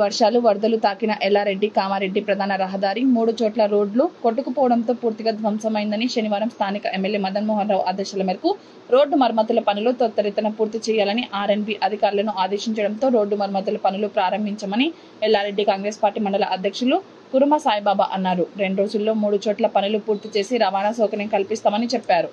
వర్షాలు వరదలు తాకిన ఎల్లారెడ్డి కామారెడ్డి ప్రధాన రహదారి 3 చోట్ల రోడ్లు కొట్టుకుపోవడంతో పూర్తిగా ధ్వంసమైందని శనివారం స్థానిక ఎమ్మెల్యే మదన్ మోహన్ రావు ఆదేశాల మేరకు రోడ్డు మరమ్మతుల పనులు త్వరితగతిన పూర్తి చేయాలని ఆర్ఎండ్బి అధికారులను ఆదేశించడంతో రోడ్డు మరమ్మతుల పనులు ప్రారంభించమని ఎల్లారెడ్డి కాంగ్రెస్ పార్టీ మండల అధ్యక్షులు కురుమ సాయిబాబా అన్నారు. 2 రోజుల్లో 3 చోట్ల పనులు పూర్తి చేసి రవాణా సౌకర్యం కల్పిస్తామని చెప్పారు.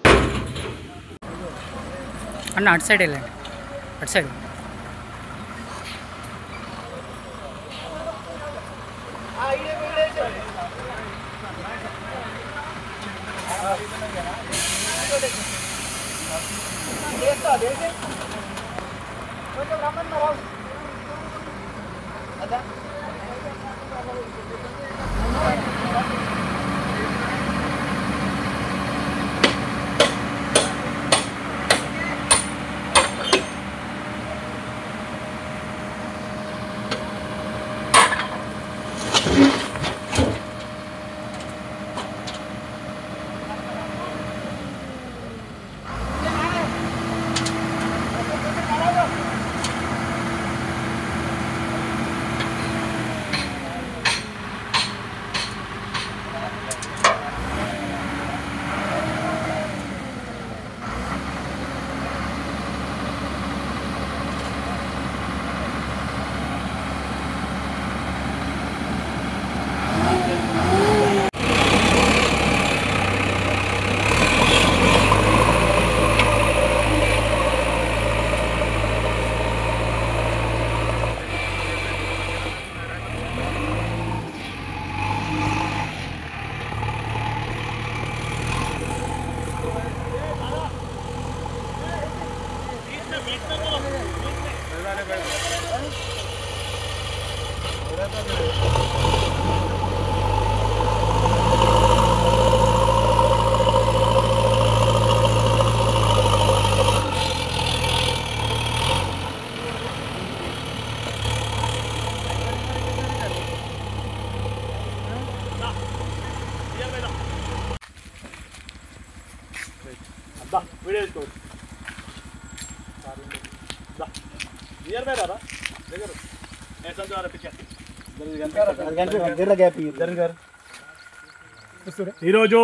ఈరోజు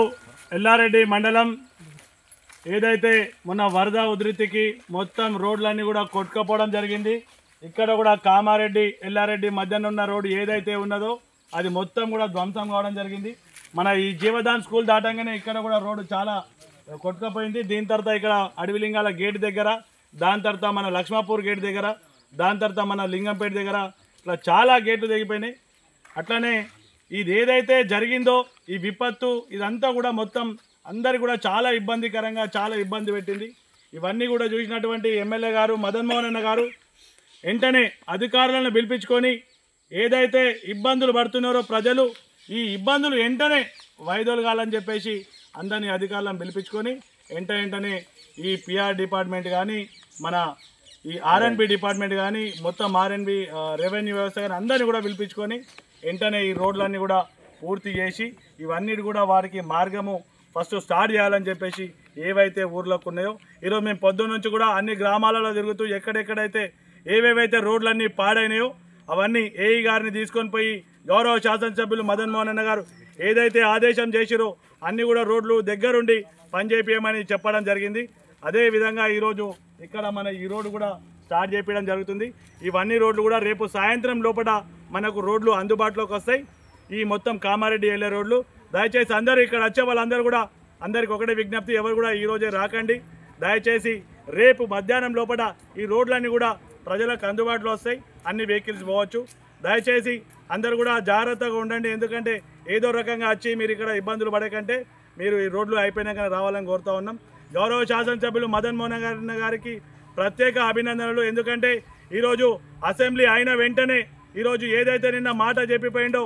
ఎల్లారెడ్డి మండలం ఏదైతే మొన్న వరద ఉధృతికి మొత్తం రోడ్లన్నీ కూడా కొట్టుకుపోవడం జరిగింది. ఇక్కడ కూడా కామారెడ్డి ఎల్లారెడ్డి మధ్యన ఉన్న రోడ్డు ఏదైతే ఉన్నదో అది మొత్తం కూడా ధ్వంసం కావడం జరిగింది. మన ఈ జీవదాన్ స్కూల్ దాటంగానే ఇక్కడ కూడా రోడ్డు చాలా కొట్టుకుపోయింది. దీని తర్వాత ఇక్కడ అడవిలింగాల గేట్ దగ్గర, దాని తర్వాత మన లక్ష్మాపూర్ గేట్ దగ్గర, దాని తర్వాత మన లింగంపేట దగ్గర ఇట్లా చాలా గేట్లు తెగిపోయినాయి. అట్లనే ఇది ఏదైతే జరిగిందో ఈ విపత్తు ఇదంతా కూడా మొత్తం అందరికి కూడా చాలా ఇబ్బందికరంగా చాలా ఇబ్బంది పెట్టింది. ఇవన్నీ కూడా చూసినటువంటి ఎమ్మెల్యే గారు మదన్ మోహన్ అన్న గారు వెంటనే అధికారులను పిలిపించుకొని ఏదైతే ఇబ్బందులు పడుతున్నారో ప్రజలు ఈ ఇబ్బందులు వెంటనే వైదొలగాలని చెప్పేసి అందరినీ అధికారులను పిలిపించుకొని వెంటనే ఈ పిఆర్ డిపార్ట్మెంట్ కానీ మన ఈ ఆర్ఎన్బి డిపార్ట్మెంట్ కానీ మొత్తం ఆర్ఎన్బి రెవెన్యూ వ్యవస్థ కానీ అందరినీ కూడా పిలిపించుకొని వెంటనే ఈ రోడ్లన్నీ కూడా పూర్తి చేసి ఇవన్నీ కూడా వారికి మార్గము ఫస్ట్ స్టార్ట్ చేయాలని చెప్పేసి ఏవైతే ఊర్లోకి ఉన్నాయో ఈరోజు మేము పొద్దున్న నుంచి కూడా అన్ని గ్రామాలలో తిరుగుతూ ఎక్కడెక్కడైతే ఏవేవైతే రోడ్లన్నీ పాడైనాయో అవన్నీ ఏఈ గారిని తీసుకొని పోయి గౌరవ శాసనసభ్యులు మదన్ మోహన్ అన్న గారు ఏదైతే ఆదేశం చేసిరో అన్నీ కూడా రోడ్లు దగ్గరుండి పనిచేయమని చెప్పడం జరిగింది. అదేవిధంగా ఈరోజు ఇక్కడ మన ఈ రోడ్డు కూడా స్టార్ట్ చేయడం జరుగుతుంది. ఇవన్నీ రోడ్లు కూడా రేపు సాయంత్రం లోపల మనకు రోడ్లు అందుబాటులోకి వస్తాయి. ఈ మొత్తం కామారెడ్డి వెళ్ళే రోడ్లు దయచేసి అందరూ ఇక్కడ వచ్చే వాళ్ళందరూ కూడా అందరికి ఒకటే విజ్ఞప్తి, ఎవరు కూడా ఈరోజే రాకండి. దయచేసి రేపు మధ్యాహ్నం లోపల ఈ రోడ్లన్నీ కూడా ప్రజలకు అందుబాటులో వస్తాయి, అన్ని వెహికల్స్ పోవచ్చు. దయచేసి అందరూ కూడా జాగ్రత్తగా ఉండండి. ఎందుకంటే ఏదో రకంగా వచ్చి మీరు ఇక్కడ ఇబ్బందులు పడకంటే మీరు ఈ రోడ్లు అయిపోయినాక రావాలని కోరుతూ ఉన్నాం. గౌరవ శాసనసభ్యులు మదన్ మోహన్ గారికి ప్రత్యేక అభినందనలు. ఎందుకంటే ఈరోజు అసెంబ్లీ అయిన వెంటనే ఈరోజు ఏదైతే నిన్న మాట చెప్పిపోయిండో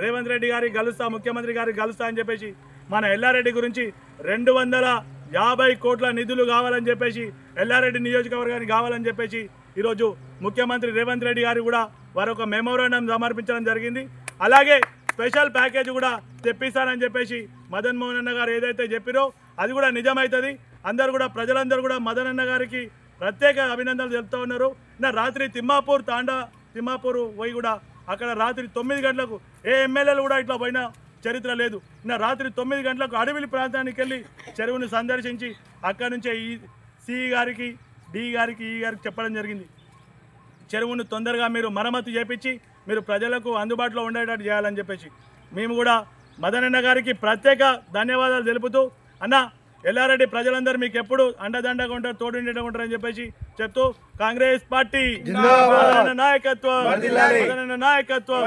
రేవంత్ రెడ్డి గారికి కలుస్తా, ముఖ్యమంత్రి గారికి కలుస్తా అని చెప్పేసి మన ఎల్లారెడ్డి గురించి 250 కోట్ల నిధులు కావాలని చెప్పేసి ఎల్లారెడ్డి నియోజకవర్గానికి కావాలని చెప్పేసి ఈరోజు ముఖ్యమంత్రి రేవంత్ రెడ్డి గారు కూడా వారొక మెమోరాండం సమర్పించడం జరిగింది. అలాగే స్పెషల్ ప్యాకేజ్ కూడా తెప్పిస్తానని చెప్పేసి మదన్ మోహన్ అన్న గారు ఏదైతే చెప్పిరో అది కూడా నిజమవుతుంది. అందరూ కూడా ప్రజలందరూ కూడా మదన్ అన్న గారికి ప్రత్యేక అభినందనలు తెలుపుతూ ఉన్నారు. రాత్రి తిమ్మాపూర్ తాండా తిమ్మాపూర్ పోయి కూడా అక్కడ రాత్రి 9 గంటలకు ఏ ఎమ్మెల్యేలు కూడా ఇట్లా పోయిన చరిత్ర లేదు. నిన్న రాత్రి 9 గంటలకు అడవిలి ప్రాంతానికి వెళ్ళి చెరువుని సందర్శించి అక్కడి నుంచే ఈ సిఈ గారికి, డి గారికి, ఈ గారికి చెప్పడం జరిగింది. చెరువును తొందరగా మీరు మరమ్మతు చేపించి మీరు ప్రజలకు అందుబాటులో ఉండేటట్టు చేయాలని చెప్పేసి మేము కూడా మదనన్న గారికి ప్రత్యేక ధన్యవాదాలు తెలుపుతూ, అన్న ఎల్లారెడ్డి ప్రజలందరూ మీకు ఎప్పుడు అండదండగా ఉంటారు, తోడుండేటగా ఉంటారని చెప్పేసి చెప్తూ, కాంగ్రెస్ పార్టీ నాయకత్వం, నాయకత్వం.